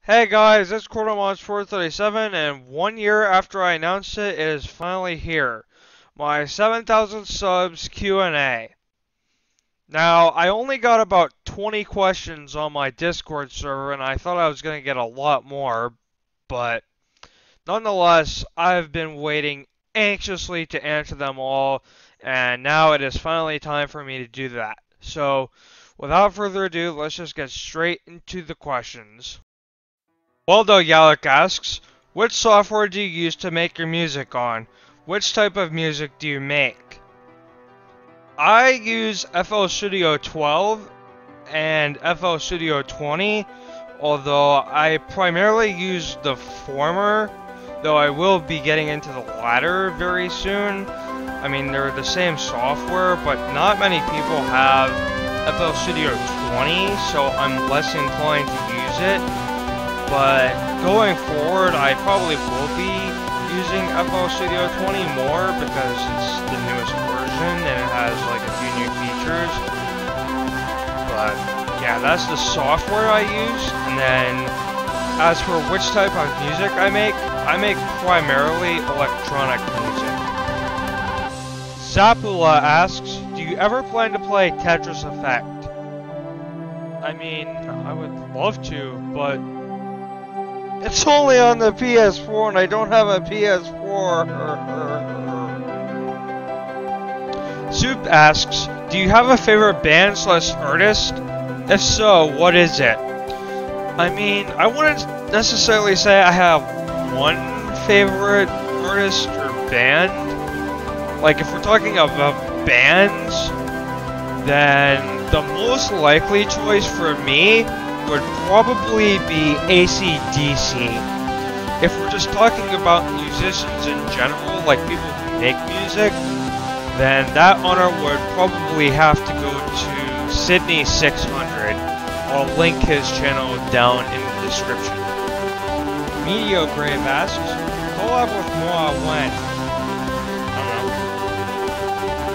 Hey guys, it's Quartermonster437, and 1 year after I announced it, it is finally here. My 7,000 subs Q&A. Now, I only got about 20 questions on my Discord server, and I thought I was going to get a lot more, but nonetheless, I've been waiting anxiously to answer them all, and now it is finally time for me to do that. So, without further ado, let's just get straight into the questions. Waldo Yalek asks, which software do you use to make your music on? Which type of music do you make? I use FL Studio 12 and FL Studio 20, although I primarily use the former, though I will be getting into the latter very soon. I mean, they're the same software, but not many people have FL Studio 20, so I'm less inclined to use it. But going forward, I probably will be using FL Studio 20 more because it's the newest version and it has like a few new features. But yeah, that's the software I use. And then as for which type of music I make primarily electronic music. Zapula asks, do you ever plan to play Tetris Effect? I mean, I would love to, but it's only on the PS4 and I don't have a PS4. Soup asks, do you have a favorite band / artist? If so, what is it? I mean, I wouldn't necessarily say I have one favorite artist or band. Like, if we're talking about bands, then the most likely choice for me would probably be AC/DC. If we're just talking about musicians in general, like people who make music, then that honor would probably have to go to Sydney 600. I'll link his channel down in the description. Mediograve asks, collab with Moa when? I don't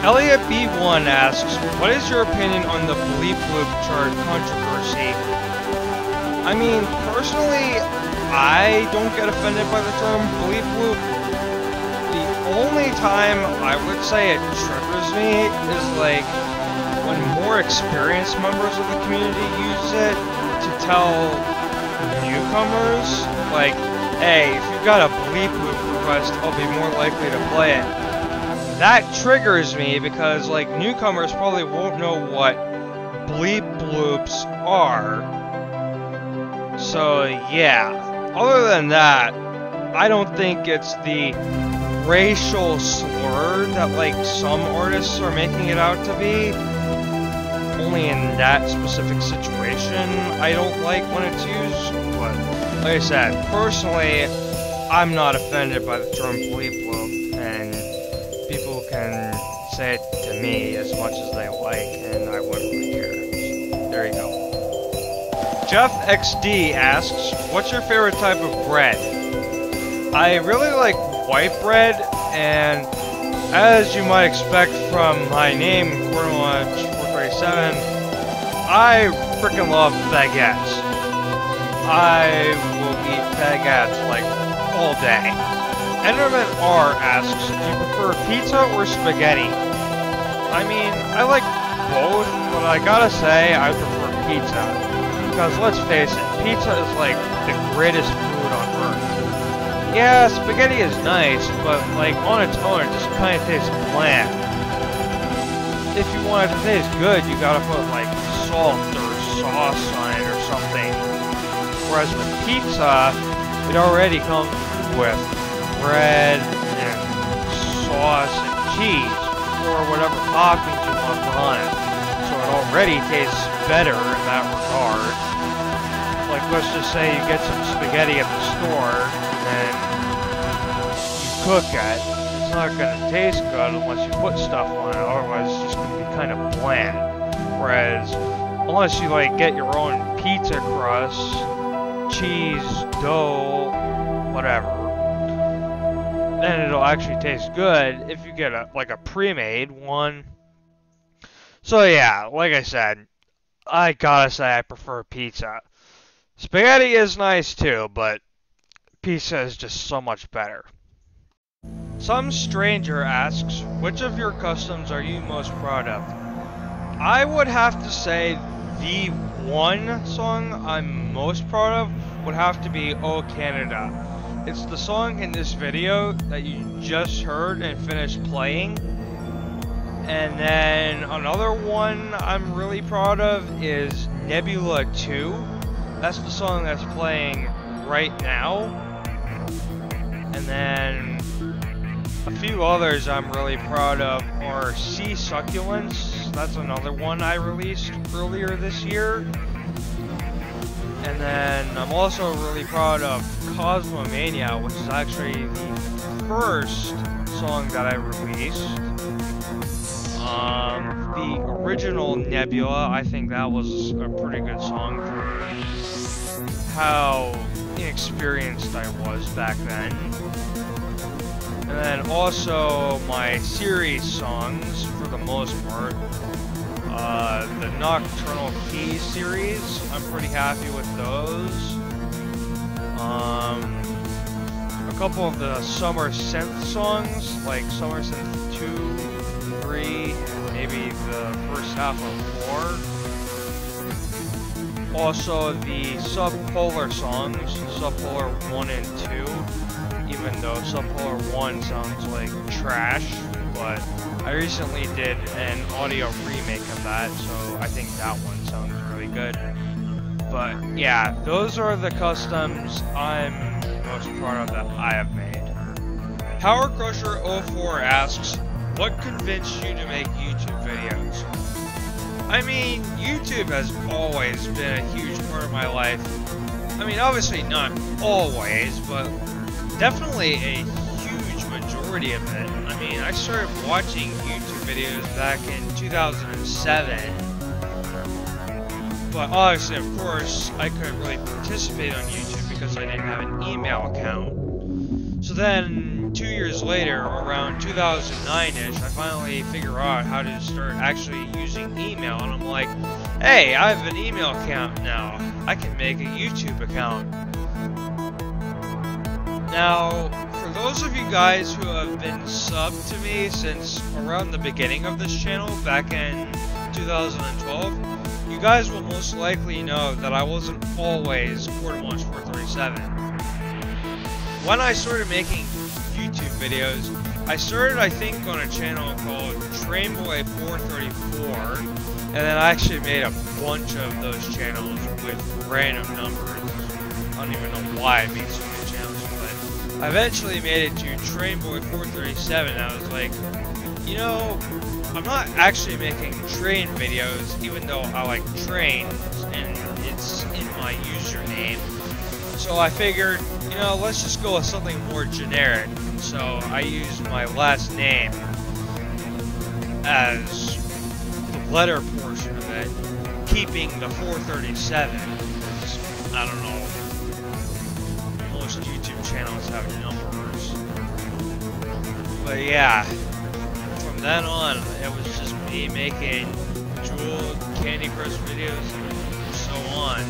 know. Elliot B1 asks, what is your opinion on the Bleep Loop chart controversy? I mean, personally, I don't get offended by the term bleep loop. The only time I would say it triggers me is like when more experienced members of the community use it to tell newcomers, like, hey, if you got a bleep loop request, I'll be more likely to play it. That triggers me because like newcomers probably won't know what bleep loops are. So yeah, other than that, I don't think it's the racial slur that like some artists are making it out to be. Only in that specific situation, I don't like when it's used. But like I said, personally, I'm not offended by the term bleep loop, and people can say it to me as much as they like, and I wouldn't really care. So, there you go. Jeff XD asks, what's your favorite type of bread? I really like white bread, and as you might expect from my name, Quartermonster437, I freaking love baguettes. I will eat baguettes like all day. Enderman R asks, do you prefer pizza or spaghetti? I mean, I like both, but I gotta say I prefer pizza. Because let's face it, pizza is like the greatest food on earth. Yeah, spaghetti is nice, but like on its own it just kind of tastes bland. If you want it to taste good, you gotta put like salt or sauce on it or something. Whereas with pizza, it already comes with bread and sauce and cheese, or whatever toppings you want to put on it. So it already tastes better in that regard. Like, let's just say you get some spaghetti at the store, and you cook it. It's not going to taste good unless you put stuff on it, otherwise it's just going to be kind of bland. Whereas, unless you, like, get your own pizza crust, cheese, dough, whatever, then it'll actually taste good if you get like a pre-made one. So yeah, like I said, I gotta say I prefer pizza. Spaghetti is nice too, but pizza is just so much better. Some stranger asks, which of your customs are you most proud of? I would have to say the one song I'm most proud of would have to be Oh Canada. It's the song in this video that you just heard and finished playing. And then another one I'm really proud of is Nebula 2. That's the song that's playing right now. And then a few others I'm really proud of are Sea Succulents. That's another one I released earlier this year. And then I'm also really proud of Cosmomania, which is actually the first song that I released. The original Nebula, I think that was a pretty good song for how inexperienced I was back then. And then also my series songs, for the most part. The Nocturnal Keys series, I'm pretty happy with those. A couple of the Summer Synth songs, like Summer Synth 2, 3, maybe the first half of 4. Also the Subpolar songs, Subpolar 1 and 2, even though Subpolar 1 sounds like trash, but I recently did an audio remake of that, so I think that one sounds really good. But yeah, those are the customs I'm most proud of that I have made. Power Crusher 04 asks, what convinced you to make YouTube videos? I mean, YouTube has always been a huge part of my life. I mean, obviously not always, but definitely a huge majority of it. I mean, I started watching YouTube videos back in 2007. But obviously, of course, I couldn't really participate on YouTube because I didn't have an email account. So then, 2 years later, around 2009-ish, I finally figured out how to start actually using email. And I'm like, hey, I have an email account now. I can make a YouTube account. Now, for those of you guys who have been subbed to me since around the beginning of this channel, back in 2012, you guys will most likely know that I wasn't always Quartermunch 437. When I started making YouTube videos, I started, I think, on a channel called Trainboy 434, and then I actually made a bunch of those channels with random numbers. I don't even know why I made so many channels, but I eventually made it to Trainboy 437, and I was like, you know, I'm not actually making train videos, even though I like trains, and it's in my username. So I figured, you know, let's just go with something more generic. So I used my last name as the letter portion of it, keeping the 437. Because, I don't know, most YouTube channels have numbers. But yeah, from then on, it was just me making Jewel, Candy Crush videos, and so on.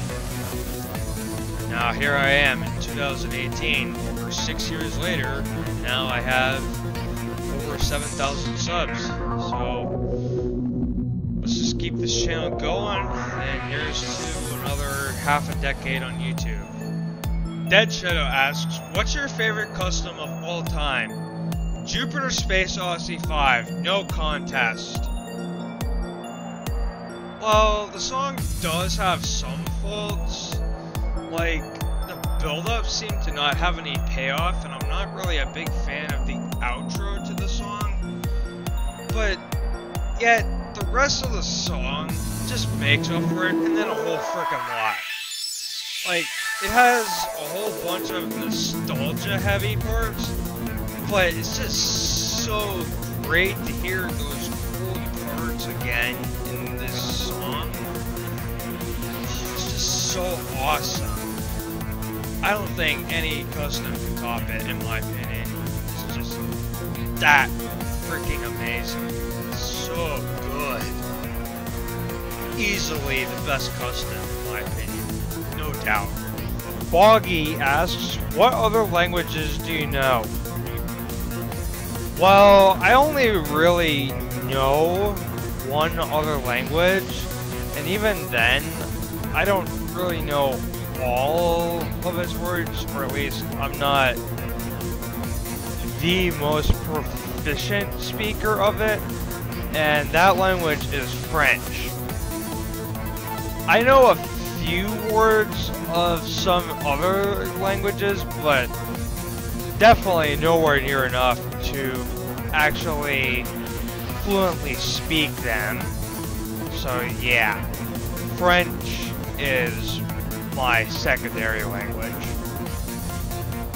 Now here I am in 2018, over 6 years later, and now I have over 7,000 subs. So let's just keep this channel going, and here's to another half a decade on YouTube. Dead Shadow asks, what's your favorite custom of all time? Jupiter Space Odyssey 5, no contest. Well, the song does have some faults. Like, the build-up seemed to not have any payoff, and I'm not really a big fan of the outro to the song. But yet, the rest of the song just makes up for it, and then a whole frickin' lot. Like, it has a whole bunch of nostalgia-heavy parts, but it's just so great to hear those old parts again in this song. It's just so awesome. I don't think any custom can top it, in my opinion. It's just that freaking amazing. It's so good. Easily the best custom, in my opinion. No doubt. Boggy asks, what other languages do you know? Well, I only really know one other language, and even then, I don't really know all of its words, or at least I'm not the most proficient speaker of it, and that language is French. I know a few words of some other languages, but definitely nowhere near enough to actually fluently speak them. So yeah, French is my secondary language.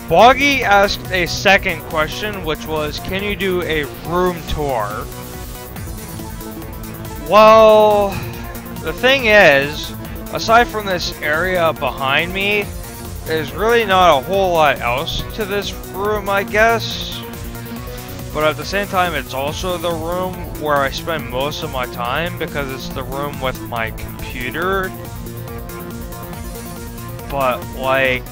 Boggy asked a second question, which was, can you do a room tour? Well, the thing is, aside from this area behind me, there's really not a whole lot else to this room, I guess. But at the same time, it's also the room where I spend most of my time because it's the room with my computer. But, like,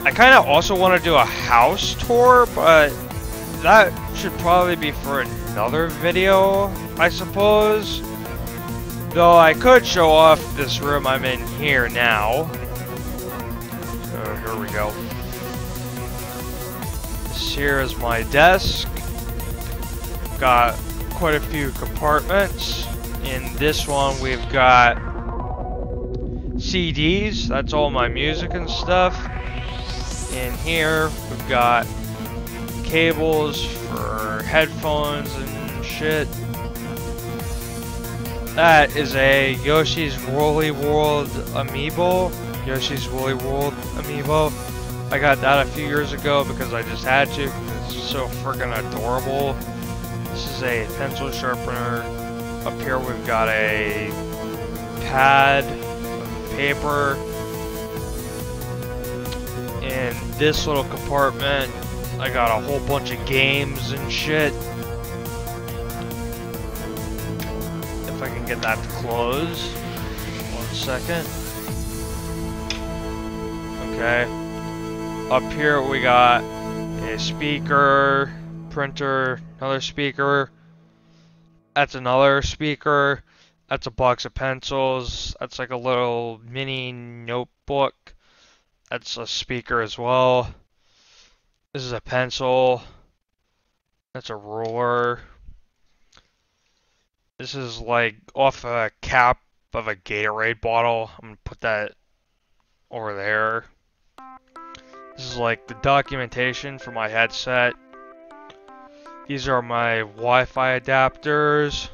I kind of also want to do a house tour, but that should probably be for another video, I suppose. Though I could show off this room I'm in here now. So here we go. This here is my desk. Got quite a few compartments. In this one we've got CDs, that's all my music and stuff. In here we've got cables for headphones and shit. That is a Yoshi's Woolly World amiibo. Yoshi's Woolly World amiibo. I got that a few years ago because I just had to. It's so freaking adorable. This is a pencil sharpener. Up here we've got a pad of paper. In this little compartment, I got a whole bunch of games and shit. If I can get that to close. 1 second. Okay. Up here we got a speaker, printer, another speaker. That's another speaker. That's a box of pencils. That's like a little mini notebook. That's a speaker as well. This is a pencil. That's a ruler. This is like off a cap of a Gatorade bottle. I'm gonna put that over there. This is like the documentation for my headset. These are my Wi-Fi adapters.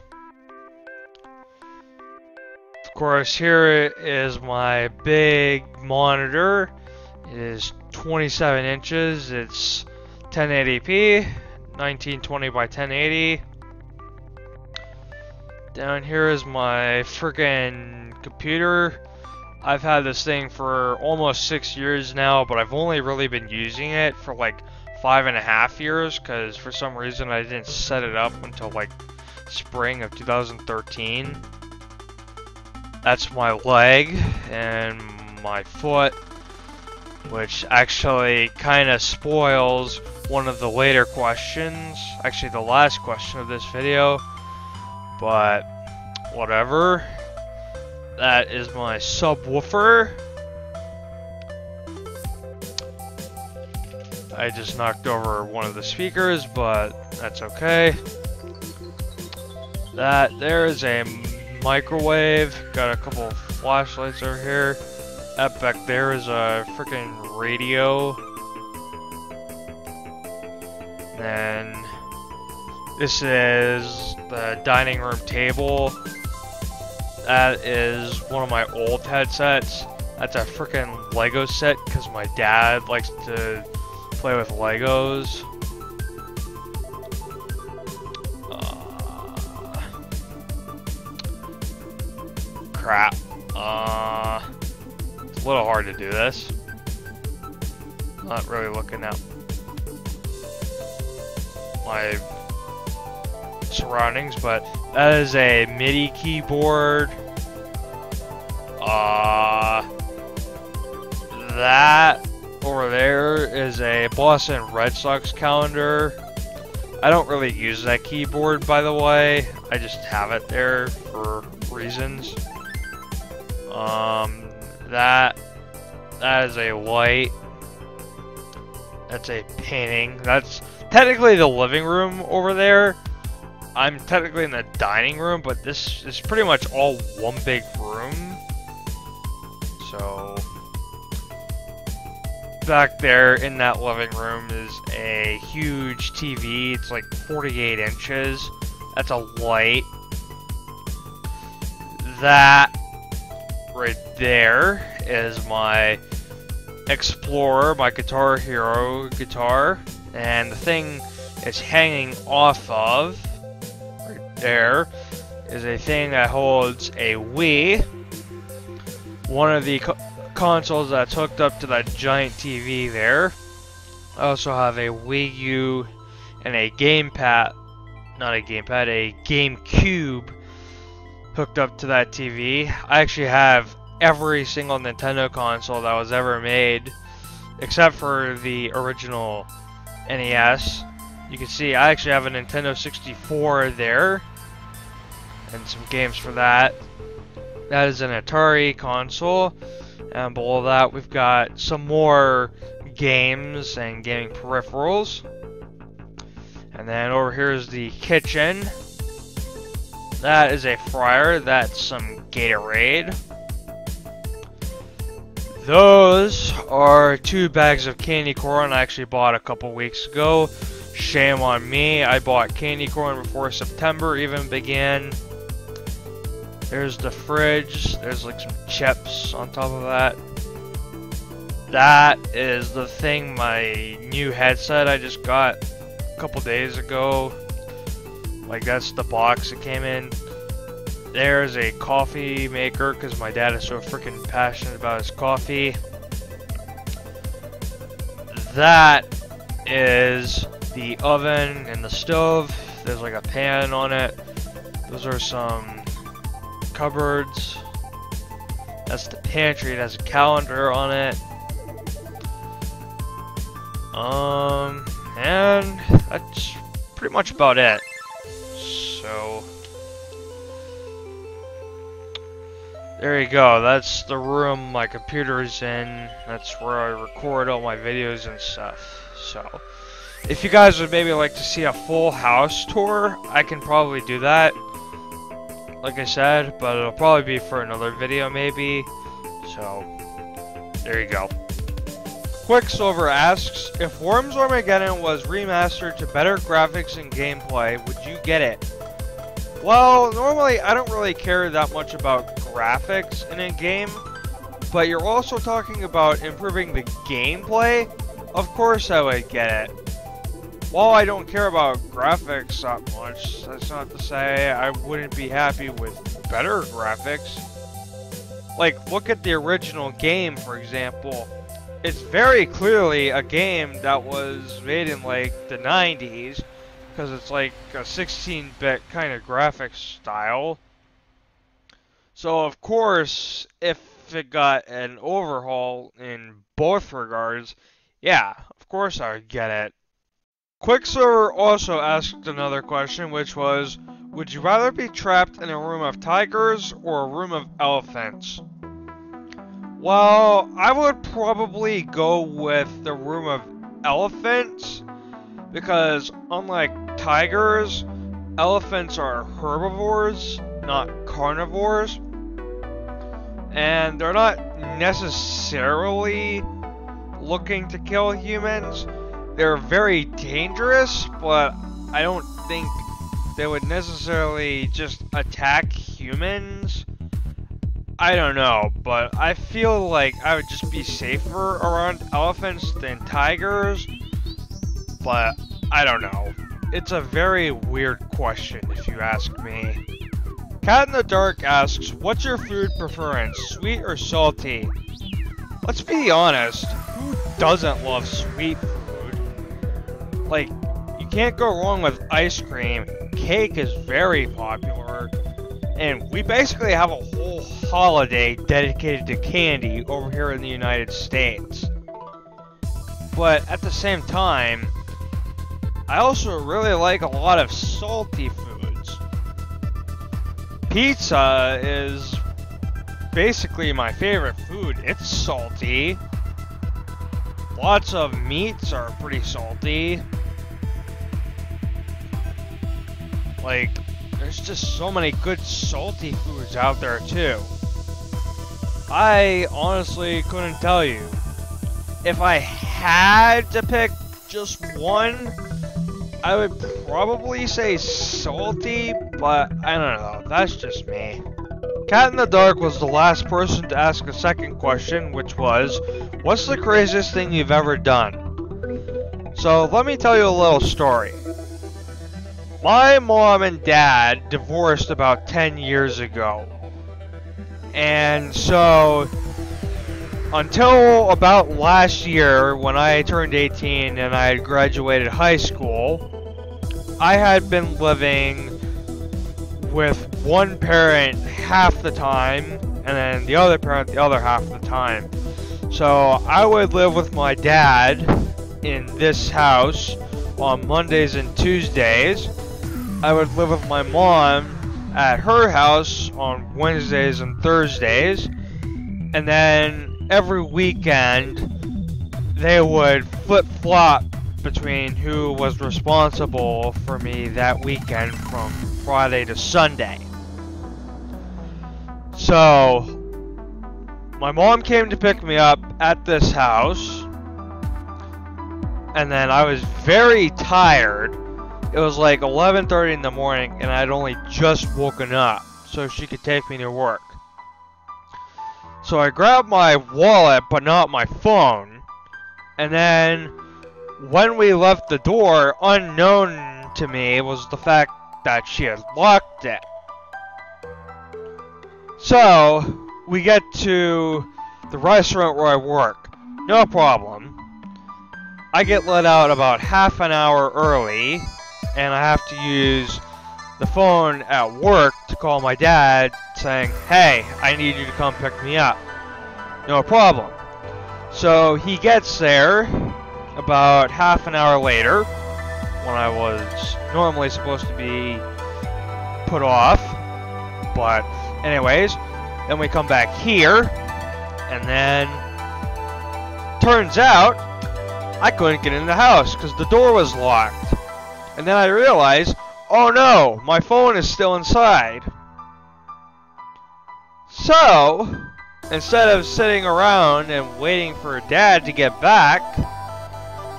Of course, here is my big monitor. It is 27 inches. It's 1080p, 1920 by 1080. Down here is my freaking computer. I've had this thing for almost 6 years now, but I've only really been using it for like 5.5 years because for some reason I didn't set it up until like spring of 2013. That's my leg and my foot, which actually kind of spoils one of the later questions, actually the last question of this video, but whatever. That is my subwoofer. I just knocked over one of the speakers, but that's okay. There is a microwave. Got a couple of flashlights over here. That back there is a freaking radio. Then this is the dining room table. That is one of my old headsets. That's a freaking Lego set because my dad likes to play with Legos. Crap. It's a little hard to do this. Not really looking at my surroundings, but that is a MIDI keyboard. that over there is a Boston Red Sox calendar. I don't really use that keyboard, by the way. I just have it there for reasons. That is a light. That's a painting. That's technically the living room over there. I'm technically in the dining room, but this is pretty much all one big room. So back there in that living room is a huge TV. It's like 48 inches. That's a light. That right there is my Explorer, my Guitar Hero guitar. And the thing it's hanging off of, right there, is a thing that holds a Wii. One of the consoles that's hooked up to that giant TV there. I also have a Wii U and a gamepad, not a gamepad, a GameCube hooked up to that TV. I actually have every single Nintendo console that was ever made, except for the original NES. You can see I actually have a Nintendo 64 there, and some games for that. That is an Atari console. And below that, we've got some more games and gaming peripherals. And then over here is the kitchen. That is a fryer. That's some Gatorade. Those are 2 bags of candy corn I actually bought a couple weeks ago. Shame on me. I bought candy corn before September even began. There's the fridge. There's like some chips on top of that. That is the thing, my new headset I just got a couple days ago. Like, that's the box it came in. There's a coffee maker because my dad is so freaking passionate about his coffee. That is the oven and the stove. There's like a pan on it. Those are some cupboards. That's the pantry. It has a calendar on it. And that's pretty much about it. So there you go. That's the room my computer is in. That's where I record all my videos and stuff. So if you guys would maybe like to see a full house tour, I can probably do that, like I said, but it'll probably be for another video maybe. So there you go. Quicksilver asks, if Worms Armageddon was remastered to better graphics and gameplay, would you get it? Well, normally I don't really care that much about graphics in a game, but you're also talking about improving the gameplay. Of course I would get it. While I don't care about graphics that much, that's not to say I wouldn't be happy with better graphics. Like, look at the original game, for example. It's very clearly a game that was made in like the 90s, because it's like a 16-bit kind of graphics style. So of course, if it got an overhaul in both regards, yeah, of course I would get it. Quicksilver also asked another question, which was, would you rather be trapped in a room of tigers or a room of elephants? Well, I would probably go with the room of elephants, because unlike tigers, elephants are herbivores, not carnivores, and they're not necessarily looking to kill humans. They're very dangerous, but I don't think they would necessarily just attack humans. I don't know, but I feel like I would just be safer around elephants than tigers, but I don't know. It's a very weird question if you ask me. Cat in the Dark asks, what's your food preference, sweet or salty? Let's be honest, who doesn't love sweet food? Like, you can't go wrong with ice cream. Cake is very popular. And we basically have a whole holiday dedicated to candy over here in the United States. But at the same time, I also really like a lot of salty foods. Pizza is basically my favorite food. It's salty. Lots of meats are pretty salty. Like, there's just so many good salty foods out there too. I honestly couldn't tell you. If I had to pick just one, I would probably say salty, but I don't know, that's just me. Cat in the Dark was the last person to ask a second question, which was, what's the craziest thing you've ever done? So let me tell you a little story. My mom and dad divorced about 10 years ago. And so, until about last year, when I turned 18 and I had graduated high school, I had been living with one parent half the time, and then the other parent the other half of the time. So, I would live with my dad in this house on Mondays and Tuesdays. I would live with my mom at her house on Wednesdays and Thursdays, and then every weekend they would flip-flop between who was responsible for me that weekend from Friday to Sunday. So, my mom came to pick me up at this house, and then I was very tired. It was like 11:30 in the morning, and I'd only just woken up, so she could take me to work. So I grabbed my wallet, but not my phone, and then when we left the door, unknown to me was the fact that she had locked it. So, we get to the restaurant where I work. No problem. I get let out about half an hour early, and I have to use the phone at work to call my dad saying, hey, I need you to come pick me up. No problem. So he gets there about half an hour later, when I was normally supposed to be put off. But anyways, then we come back here, and then turns out I couldn't get in the house because the door was locked. And then I realized, oh no, my phone is still inside. So, instead of sitting around and waiting for Dad to get back,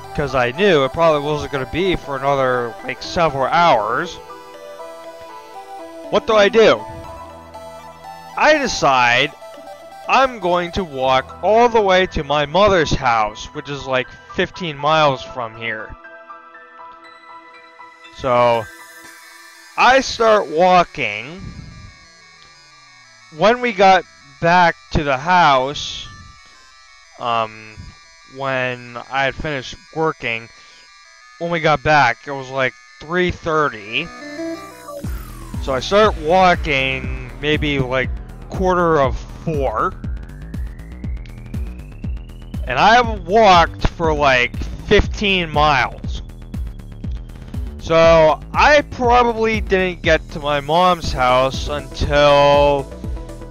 because I knew it probably wasn't going to be for another, like, several hours, what do? I decide I'm going to walk all the way to my mother's house, which is like 15 miles from here. So, I start walking. When we got back to the house, when I had finished working, when we got back, it was like 3:30. So I start walking, maybe like 3:45. And I walked for like 15 miles. So, I probably didn't get to my mom's house until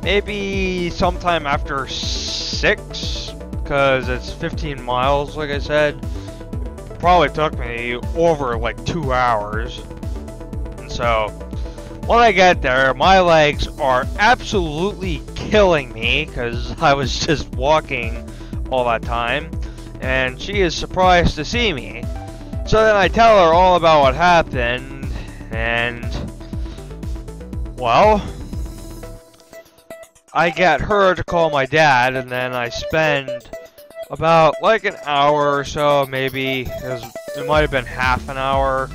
maybe sometime after 6, because it's 15 miles, like I said. Probably took me over like 2 hours. And so, when I get there, my legs are absolutely killing me, because I was just walking all that time. And she is surprised to see me. So then I tell her all about what happened, and, well, I get her to call my dad, and then I spend about like an hour or so, maybe, it might have been half an hour,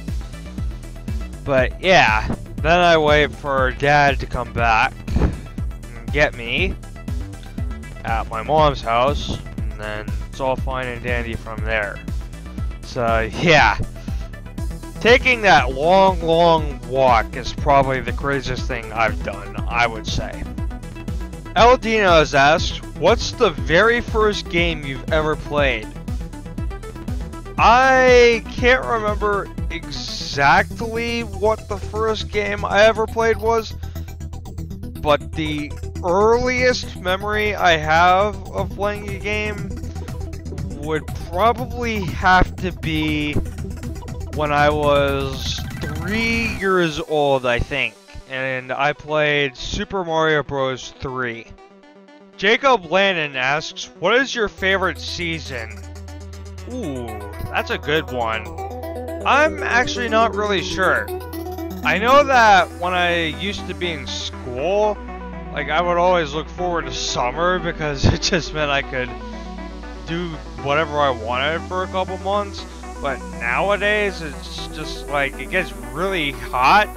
but yeah, then I wait for Dad to come back and get me at my mom's house, and then it's all fine and dandy from there. So, yeah. taking that long walk is probably the craziest thing I've done, I would say. Eldino has asked, what's the very first game you've ever played? I can't remember exactly what the first game I ever played was, but the earliest memory I have of playing a game would probably have to be when I was 3 years old, I think, and I played Super Mario Bros. 3. Jacob Landon asks, what is your favorite season? Ooh, that's a good one. I'm actually not really sure. I know that when I used to be in school, like, I would always look forward to summer because it just meant I could do whatever I wanted for a couple months. But nowadays, it's just like, it gets really hot,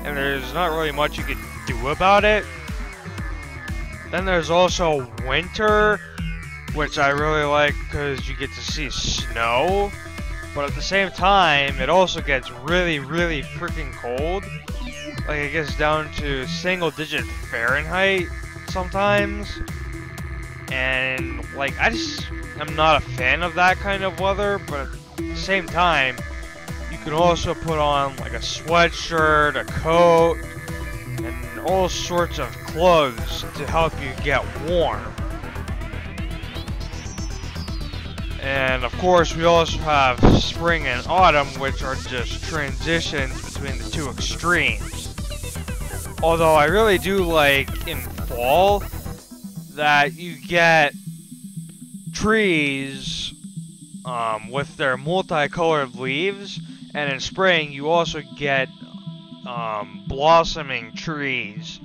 and there's not really much you can do about it. Then there's also winter, which I really like because you get to see snow. But at the same time, it also gets really freaking cold. Like, it gets down to single-digit Fahrenheit sometimes. And, like, I'm not a fan of that kind of weather, but at the same time, you can also put on like a sweatshirt, a coat, and all sorts of clothes to help you get warm. And of course, we also have spring and autumn, which are just transitions between the two extremes. Although I really do like in fall that you get trees with their multicolored leaves, and in spring you also get blossoming trees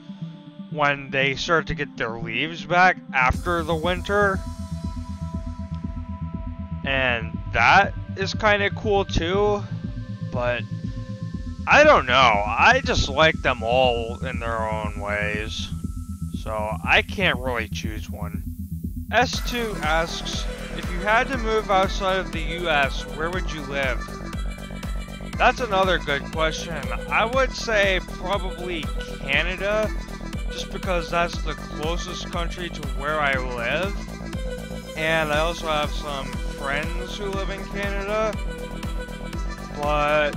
when they start to get their leaves back after the winter, and that is kind of cool too. But I don't know, I just like them all in their own ways, so I can't really choose one. S2 asks, if you had to move outside of the US, where would you live? That's another good question. I would say probably Canada, just because that's the closest country to where I live. And I also have some friends who live in Canada. But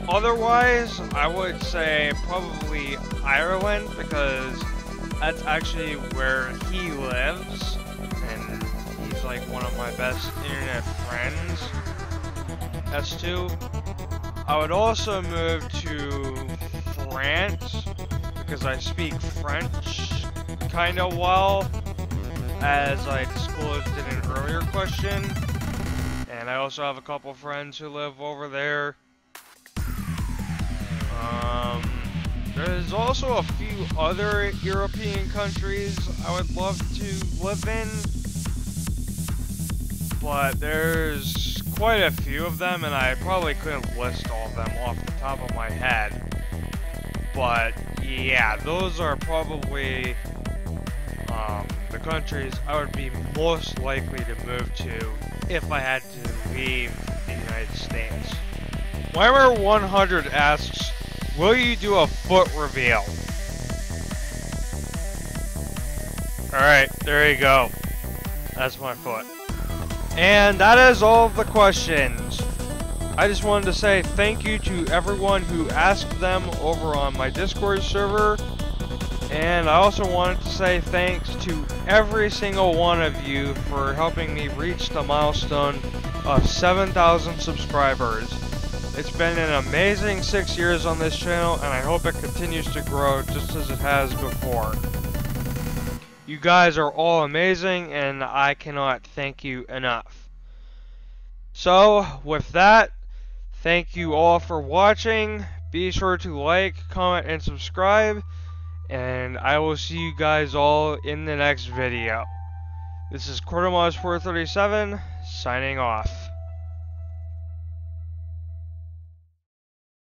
otherwise, I would say probably Ireland, because that's actually where he lives, and he's like one of my best internet friends. S2. I would also move to France, because I speak French kinda well, as I disclosed in an earlier question. And I also have a couple friends who live over there. There's also a few other European countries I would love to live in, but there's quite a few of them, and I probably couldn't list all of them off the top of my head. But yeah, those are probably the countries I would be most likely to move to if I had to leave the United States. Weimer100 asks, will you do a foot reveal? Alright, there you go. That's my foot. And that is all of the questions. I just wanted to say thank you to everyone who asked them over on my Discord server. And I also wanted to say thanks to every single one of you for helping me reach the milestone of 7,000 subscribers. It's been an amazing 6 years on this channel, and I hope it continues to grow just as it has before. You guys are all amazing, and I cannot thank you enough. So, with that, thank you all for watching. Be sure to like, comment, and subscribe, and I will see you guys all in the next video. This is Quartermaz437, signing off.